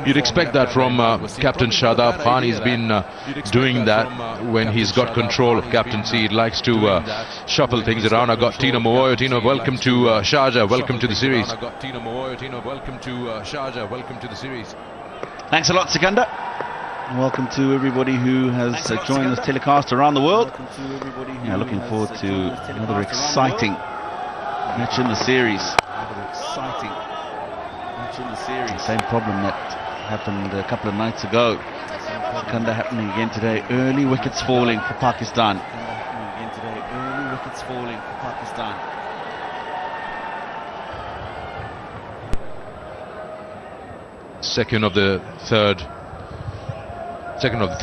You'd expect that from Captain Shadab Khan. He's been doing that when he's got control of captaincy. He likes to shuffle things around. I've got Tina Moyo. Tina, welcome to Sharjah. Welcome to the series. Thanks a lot, Sikandar. Welcome to everybody who has joined this telecast around the world. Yeah, looking forward to another exciting match in the series. Same problem that happened a couple of nights ago. Sikandar happening again today. Early wickets falling for Pakistan. Second of the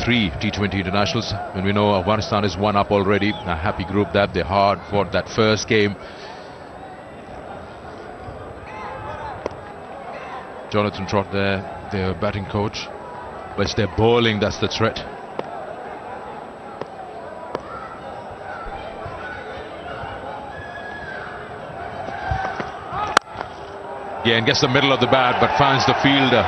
three T20 internationals, and we know Afghanistan is one up already. A happy group that they hard fought that first game. Jonathan Trott there, their batting coach, but it's their bowling that's the threat. Again, gets the middle of the bat, but finds the fielder.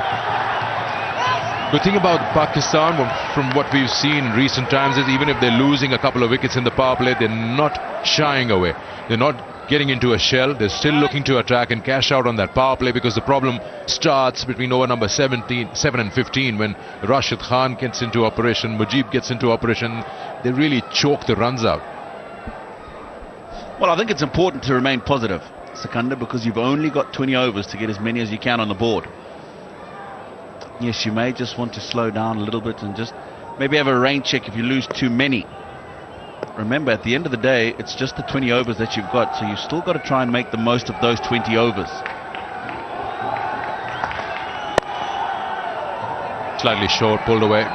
Good thing about Pakistan, from what we've seen in recent times, is even if they're losing a couple of wickets in the power play, they're not shying away. They're not getting into a shell. They're still looking to attack and cash out on that power play, because the problem starts between over number 7 and 15 when Rashid Khan gets into operation, Mujib gets into operation. They really choke the runs out. Well, I think it's important to remain positive, Sikandar, because you've only got 20 overs to get as many as you can on the board. Yes, you may just want to slow down a little bit and just maybe have a rain check if you lose too many. Remember, at the end of the day, it's just the 20 overs that you've got, so you've still got to try and make the most of those 20 overs. Slightly short, pulled away.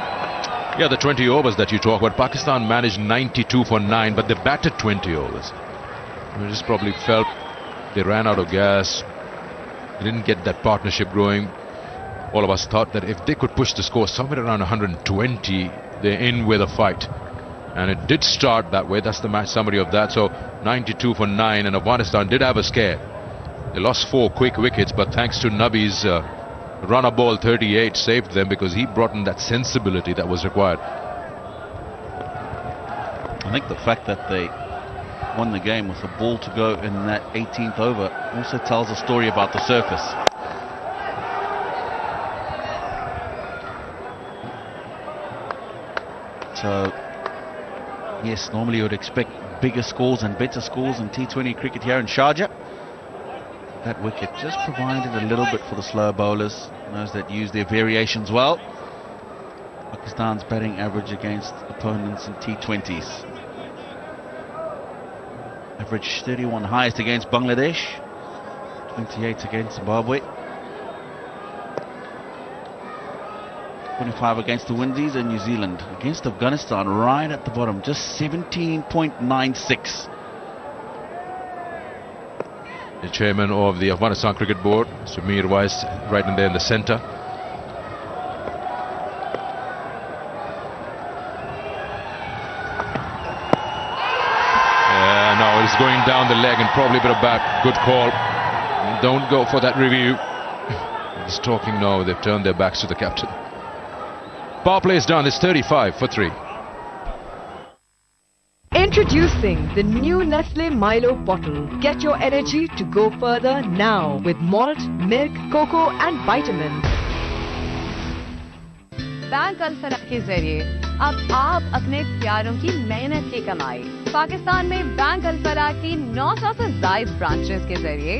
Yeah, the 20 overs that you talk about, Pakistan managed 92 for 9, but they batted 20 overs. They just probably felt they ran out of gas. They didn't get that partnership growing. All of us thought that if they could push the score somewhere around 120, they're in with a fight. And it did start that way. That's the match summary of that. So 92 for 9, and Afghanistan did have a scare. They lost 4 quick wickets, but thanks to Nabi's runner ball 38 saved them, because he brought in that sensibility that was required. I think the fact that they won the game with a ball to go in that 18th over also tells a story about the surface. So, yes, normally you would expect bigger scores and better scores in T20 cricket here in Sharjah. That wicket just provided a little bit for the slow bowlers, those that use their variations well. Pakistan's batting average against opponents in T20s. Average 31 highest against Bangladesh, 28 against Zimbabwe, 25 against the Windies and New Zealand. Against Afghanistan, right at the bottom, just 17.96. The chairman of the Afghanistan Cricket Board, Samir Weiss, right in there in the center. No, it's going down the leg and probably a bit of bat. Good call. Don't go for that review. He's talking now. They've turned their backs to the captain. Power play is done. It's 35 for 3. Introducing the new Nestle Milo bottle. Get your energy to go further now with malt, milk, cocoa and vitamins. Bank Alfalah के जरिए अब आप अपने प्यारों की मेहनत की कमाई। पाकिस्तान में बैंक अल-फलाह की 900 से ज़ायद ब्रांचेस के जरिए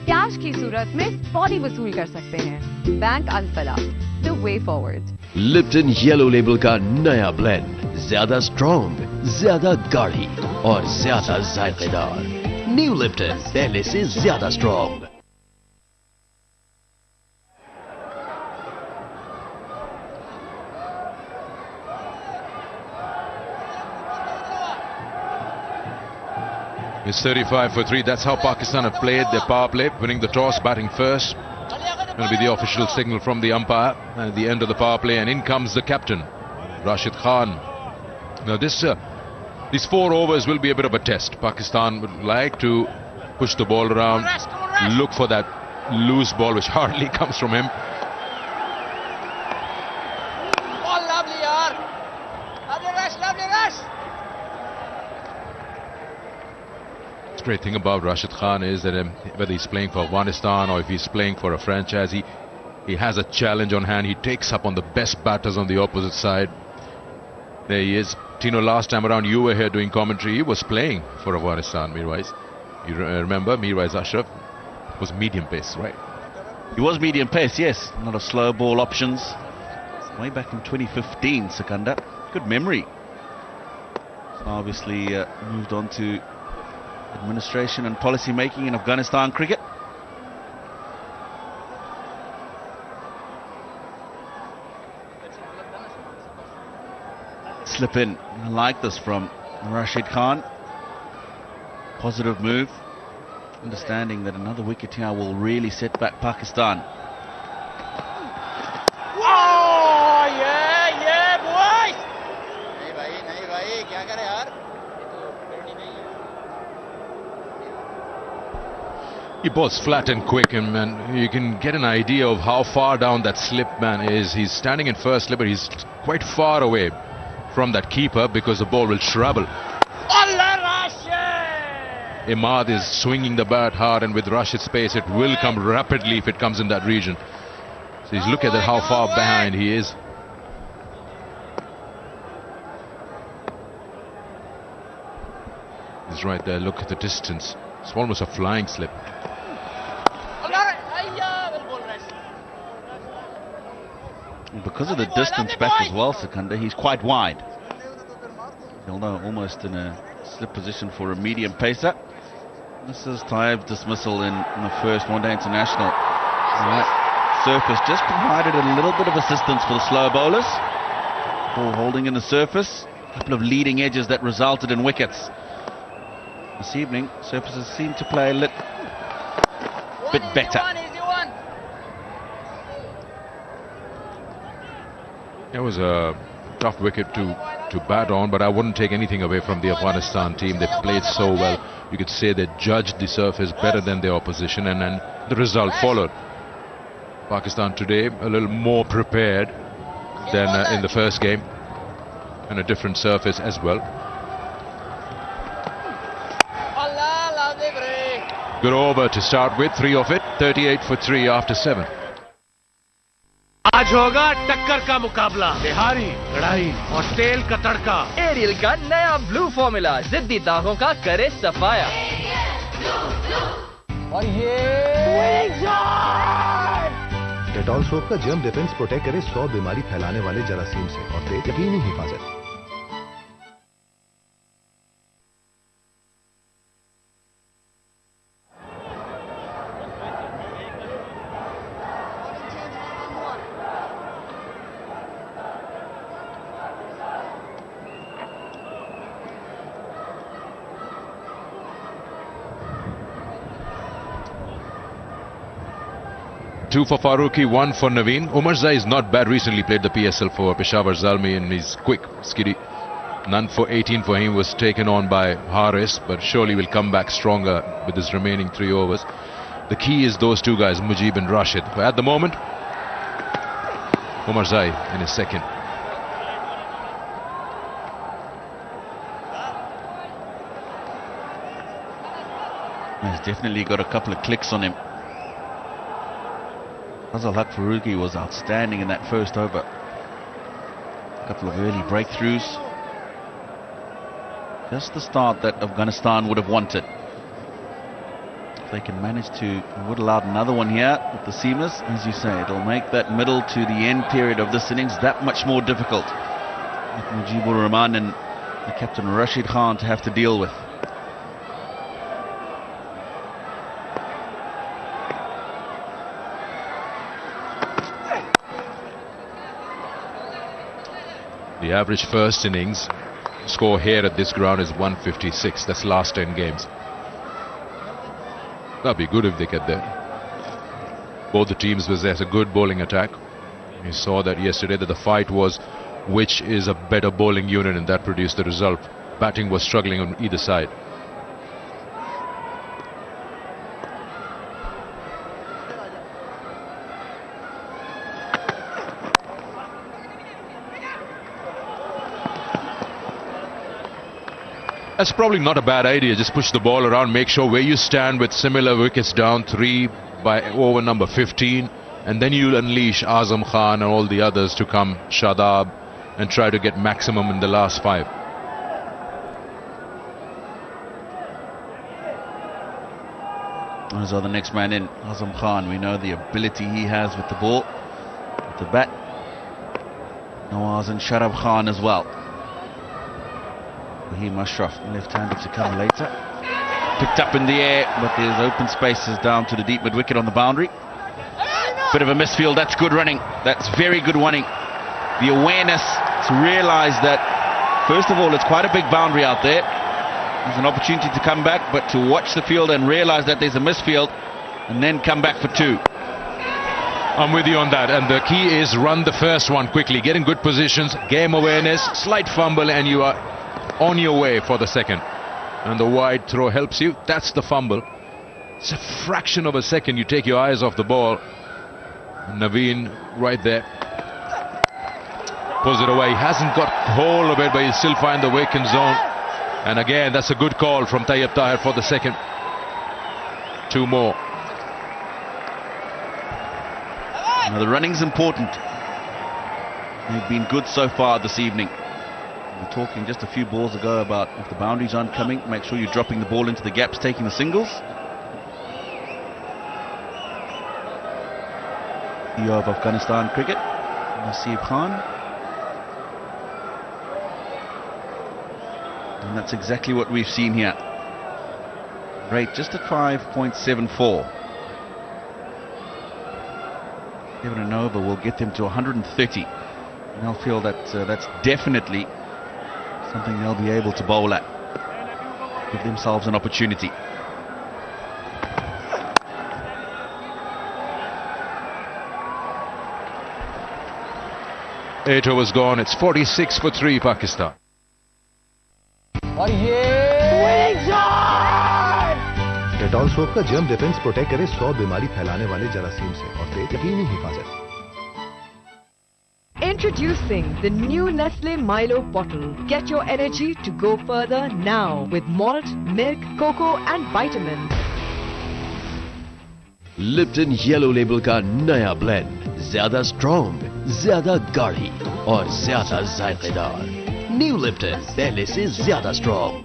कैश की सूरत में फौरी वसूल कर सकते हैं। Bank Alfalah, the way forward. Lipton yellow label का नया ब्लेंड, ज्यादा स्ट्रॉन्ग, ज्यादा गाढ़ी और ज्यादा जायकेदार। न्यू लिप्टन, पहले से ज्यादा strong. It's 35 for 3. That's how Pakistan have played their power play, winning the toss, batting first. Going to be the official signal from the umpire at the end of the power play, and in comes the captain, Rashid Khan. Now these 4 overs will be a bit of a test. Pakistan would like to push the ball around, look for that loose ball which hardly comes from him. The great thing about Rashid Khan is that whether he's playing for Afghanistan or if he's playing for a franchise, he has a challenge on hand. He takes up on the best batters on the opposite side. There he is. Tino, last time around you were here doing commentary. He was playing for Afghanistan, Mirwais. You remember Mirwais Ashraf was medium pace, right? He was medium pace, yes. A lot of slow ball options. Way back in 2015, Sikandar. Good memory. Obviously moved on to administration and policy making in Afghanistan cricket. Slip in. I like this from Rashid Khan. Positive move. Understanding that another wicket here will really set back Pakistan. He bowls flat and quick, and man, you can get an idea of how far down that slip man is. He's standing in first slip, but he's quite far away from that keeper because the ball will travel. Imad is swinging the bat hard, and with Rashid's pace, it will come rapidly if it comes in that region. So he's look at how far behind he is. He's right there. Look at the distance. It's almost a flying slip. Because of the distance back as well, Sikandar, he's quite wide. Although almost in a slip position for a medium pacer. This is Taib's dismissal in the first one-day international. Right. Surface just provided a little bit of assistance for the slow bowlers. Ball holding in the surface. A couple of leading edges that resulted in wickets. This evening, surfaces seem to play a little bit better. It was a tough wicket to bat on, but I wouldn't take anything away from the Afghanistan team. They played so well. You could say they judged the surface better than their opposition, and then the result followed. Pakistan today a little more prepared than in the first game, and a different surface as well. Good over to start with, 3 of it, 38 for 3 after 7. आज होगा टक्कर का मुकाबला, बिहारी कढ़ाई और तेल का तड़का। Aerial का नया ब्लू फॉर्मूला जिद्दी दागों का करे सफाया। और ये डेटॉल सोप का जर्म डिफेंस प्रोटेक्ट करे 100 बीमारी फैलाने वाले जरासीम से और दे यकीनी हिफाजत। Two for Farooqi, 1 for Naveen. Umar Zai is not bad. Recently played the PSL for Peshawar Zalmi, and he's quick, skiddy. None for 18 for him was taken on by Haris, but surely will come back stronger with his remaining 3 overs. The key is those two guys, Mujib and Rashid. But at the moment, Umar Zai in his second. He's definitely got a couple of clicks on him. Fazal Haq Farooqi was outstanding in that first over. A couple of early breakthroughs. Just the start that Afghanistan would have wanted. If they can manage to whittle out another one here with the seamers, as you say, it'll make that middle to the end period of this innings that much more difficult. With Mujibur Rahman and the captain Rashid Khan to have to deal with. The average first innings score here at this ground is 156. That's last 10 games. That'd be good if they get there. Both the teams possess a good bowling attack. You saw that yesterday, that the fight was which is a better bowling unit, and that produced the result. Batting was struggling on either side. That's probably not a bad idea. Just push the ball around, make sure where you stand with similar wickets down 3 by over number 15, and then you'll unleash Azam Khan and all the others to come, Shadab, and try to get maximum in the last 5. Those are the next man in, Azam Khan. We know the ability he has with the ball, with the bat. Nawaz and Sharaf Khan as well. Raheem Ashraf, left-handed, to come later. Picked up in the air, but there's open spaces down to the deep mid-wicket on the boundary. Bit of a misfield. That's good running. That's very good running. The awareness to realise that, first of all, it's quite a big boundary out there. There's an opportunity to come back, but to watch the field and realise that there's a misfield and then come back for 2. I'm with you on that, and the key is run the first one quickly, get in good positions, game awareness, slight fumble, and you are on your way for the second. And the wide throw helps you. That's the fumble. It's a fraction of a second you take your eyes off the ball. Naveen right there pulls it away. He hasn't got hold of it, but you still find the vacant zone. And again, that's a good call from Tayyab Tahir for the second. 2 more. Now the running's important. They've been good so far this evening. We were talking just a few balls ago about if the boundaries aren't coming, make sure you're dropping the ball into the gaps, taking the singles. CEO of Afghanistan cricket, Naseeb Khan. And that's exactly what we've seen here. Rate just at 5.74. Even an over will get them to 130. And they'll feel that that's definitely something they'll be able to bowl at. Give themselves an opportunity. Eight overs gone. It's 46 for 3 Pakistan. Dettol soap का germ defence protect करे 100 बीमारी फैलाने वाले जरासीम से और दे यकीनी हिफाजत. Introducing the new Nestle Milo bottle. Get your energy to go further now with malt, milk, cocoa and vitamins. Lipton yellow label का नया ब्लेंड, ज्यादा स्ट्रॉन्ग, ज्यादा गाढ़ी और ज्यादा जायकेदार. न्यू लिप्टन, पहले से ज्यादा strong.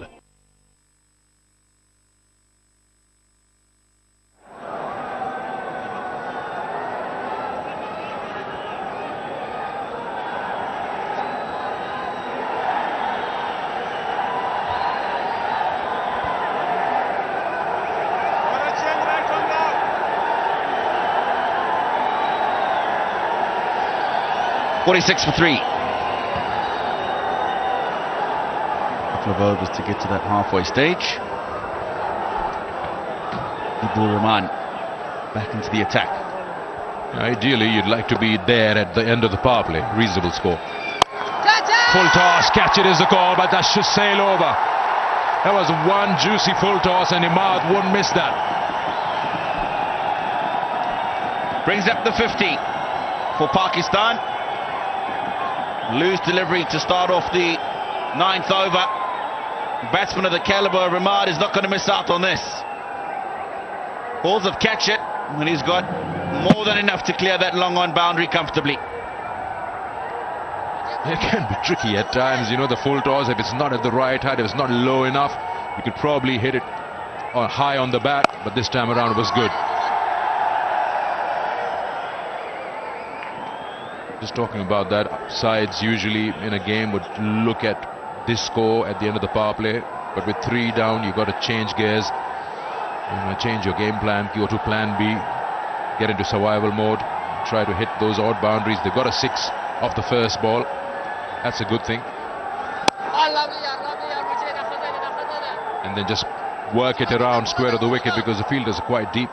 .46 for 3. Couple of overs to get to that halfway stage. Abdul Rahman back into the attack. Ideally, you'd like to be there at the end of the power play. Reasonable score. Full toss, catch it is the call, but that should sail over. That was one juicy full toss, and Imad wouldn't miss that. Brings up the 50 for Pakistan. Loose delivery to start off the 9th over. Batsman of the caliber of Imad is not going to miss out on this. Balls have catch it, and he's got more than enough to clear that long on boundary comfortably. It can be tricky at times, you know, the full toss, if it's not at the right height, if it's not low enough, you could probably hit it high on the bat, but this time around it was good. Just talking about that, sides usually in a game would look at this score at the end of the power play, but with 3 down, you've got to change gears, change your game plan, go to plan B, get into survival mode, try to hit those odd boundaries. They've got a 6 off the first ball. That's a good thing. And then just work it around square of the wicket because the fielders are quite deep.